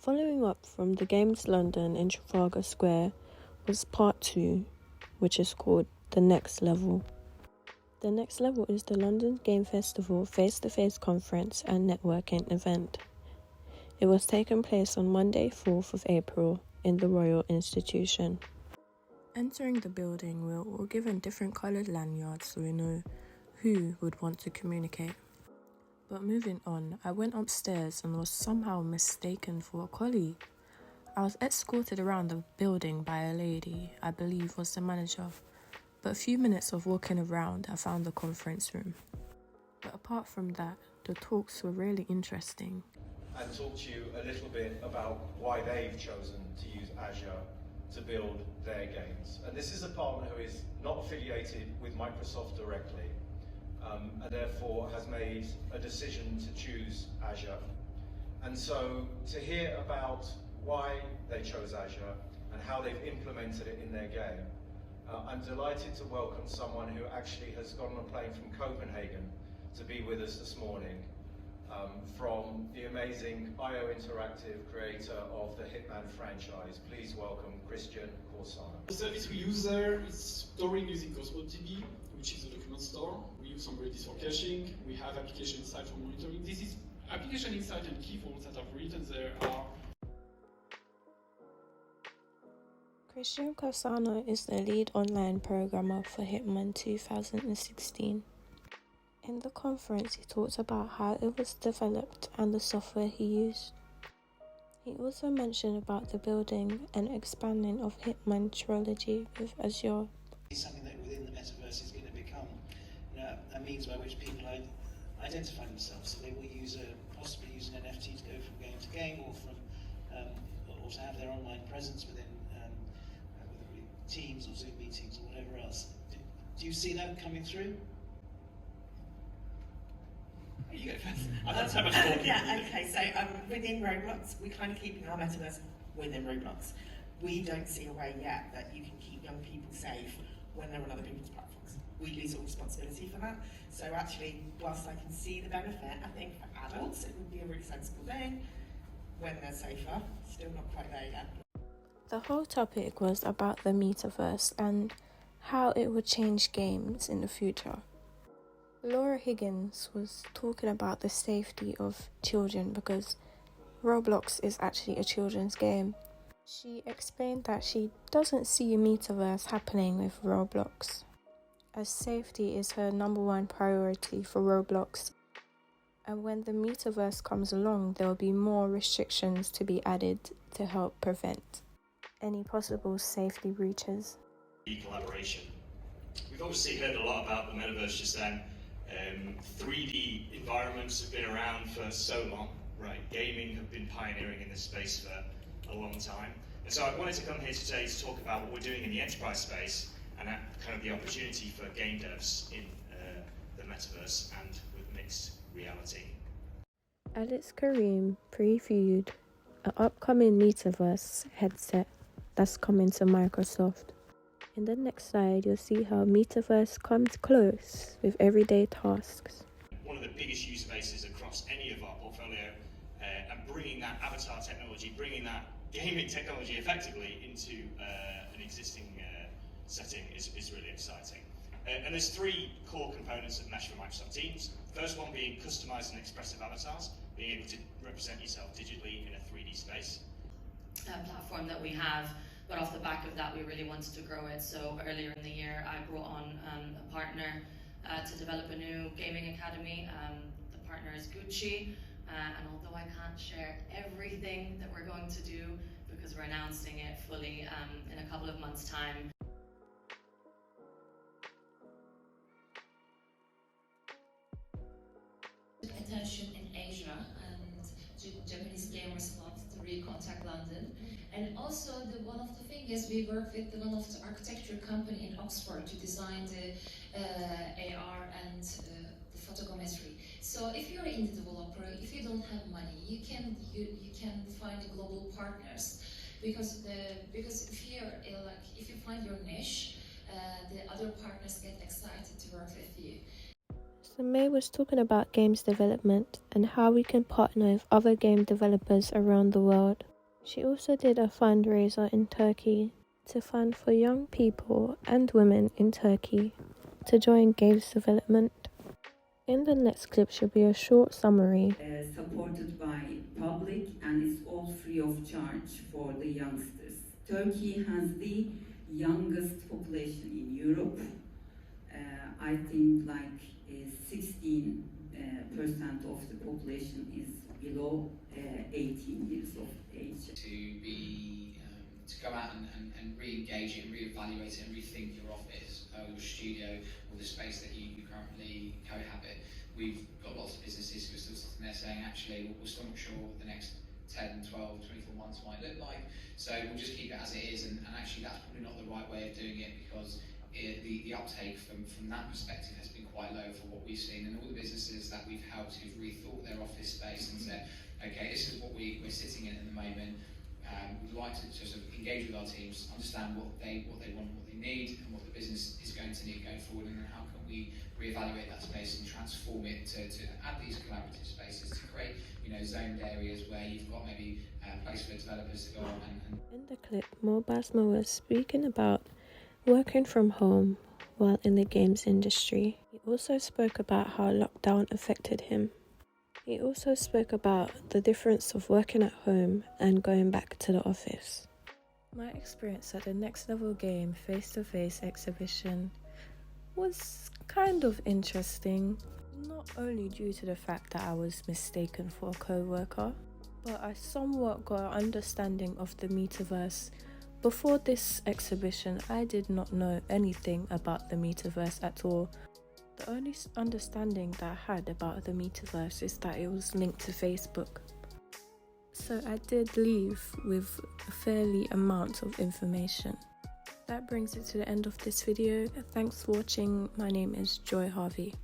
Following up from the Games London in Trafalgar Square was part 2, which is called The Next Level. The Next Level is the London Game Festival face-to-face conference and networking event. It was taking place on Monday, 4th of April in the Royal Institution. Entering the building, we were all given different coloured lanyards so we know who would want to communicate. But moving on, I went upstairs and was somehow mistaken for a colleague. I was escorted around the building by a lady I believe was the manager, but a few minutes of walking around, I found the conference room. But apart from that, the talks were really interesting. And talk to you a little bit about why they've chosen to use Azure to build their games. And this is a partner who is not affiliated with Microsoft directly, and therefore has made a decision to choose Azure. And so to hear about why they chose Azure and how they've implemented it in their game, I'm delighted to welcome someone who actually has gone on a plane from Copenhagen to be with us this morning, from the amazing IO Interactive, creator of the Hitman franchise. Please welcome Christian Corsano. The service we use there is storing using CosmoDB, which is a document store. We use some Redis for caching. We have application insight for monitoring. This is application insight and key vaults that I've written there are. Christian Corsano is the lead online programmer for Hitman 2016. In the conference, he talked about how it was developed and the software he used. He also mentioned about the building and expanding of Hitman trilogy with Azure. It's something that within the metaverse is going to become a means by which people identify themselves. So they will possibly use an NFT to go from game to game, or to have their online presence within whether it be Teams or Zoom meetings or whatever else. Do you see that coming through? You go first. I've had so much talking. Okay, so within Roblox, we're kind of keeping our metaverse within Roblox. We don't see a way yet that you can keep young people safe when they're on other people's platforms. We lose all responsibility for that. So actually, whilst I can see the benefit, I think for adults it would be a really sensible thing when they're safer. Still not quite there yet. The whole topic was about the metaverse and how it would change games in the future. Laura Higgins was talking about the safety of children because Roblox is actually a children's game. She explained that she doesn't see a metaverse happening with Roblox, as safety is her number one priority for Roblox. And when the metaverse comes along, there will be more restrictions to be added to help prevent any possible safety breaches. Collaboration. We've obviously heard a lot about the metaverse just then. 3D environments have been around for so long, right? Gaming have been pioneering in this space for a long time. And so I wanted to come here today to talk about what we're doing in the enterprise space and kind of the opportunity for game devs in the metaverse and with mixed reality. Alex Kareem previewed an upcoming metaverse headset that's coming to Microsoft. In the next slide, you'll see how metaverse comes close with everyday tasks. One of the biggest user bases across any of our portfolio, and bringing that avatar technology, bringing that gaming technology effectively into an existing setting is really exciting. And there's 3 core components that mesh for Microsoft Teams. The first one being customized and expressive avatars, being able to represent yourself digitally in a 3D space. Platform that we have, but off the back of that we really wanted to grow it. So earlier in the year I brought on a partner to develop a new gaming academy. The partner is Gucci, and although I can't share everything that we're going to do because we're announcing it fully in a couple of months' time. Attention in Asia, and Japanese gamers love to recontact London. And also one of the things is we work with one of the architecture company in Oxford to design the AR and the photogrammetry. So if you're an indie developer, if you don't have money, you can find global partners because if you find your niche, the other partners get excited to work with you. So May was talking about games development and how we can partner with other game developers around the world. She also did a fundraiser in Turkey to fund for young people and women in Turkey to join games development. In the next clip should be a short summary. Supported by public, and it's all free of charge for the youngsters. Turkey has the youngest population in Europe. I think like 16% of the population is below 18 years of age. To go out and re-engage it and re-evaluate it and rethink your office or your studio or the space that you currently cohabit. We've got lots of businesses who are still sitting there saying, actually, we're still not sure what the next 10, 12, 24 months might look like. So we'll just keep it as it is, and actually that's probably not the right way of doing it, because the uptake from that perspective has been quite low for what we've seen, and all the businesses that we've helped who've rethought their office space and said, okay, this is what we're sitting in at the moment. We'd like to sort of engage with our teams, understand what they want, what they need, and what the business is going to need going forward, and then how can we reevaluate that space and transform it to add these collaborative spaces to create, zoned areas where you've got maybe a place for developers to go on and In the clip, Mo Basma was speaking about working from home while in the games industry. He also spoke about how lockdown affected him. He also spoke about the difference of working at home and going back to the office. My experience at the Next Level Game face-to-face exhibition was kind of interesting, not only due to the fact that I was mistaken for a co-worker, but I somewhat got an understanding of the metaverse. Before this exhibition, I did not know anything about the metaverse at all. The only understanding that I had about the metaverse is that it was linked to Facebook. So I did leave with a fairly amount of information. That brings it to the end of this video. Thanks for watching. My name is Joy Harvey.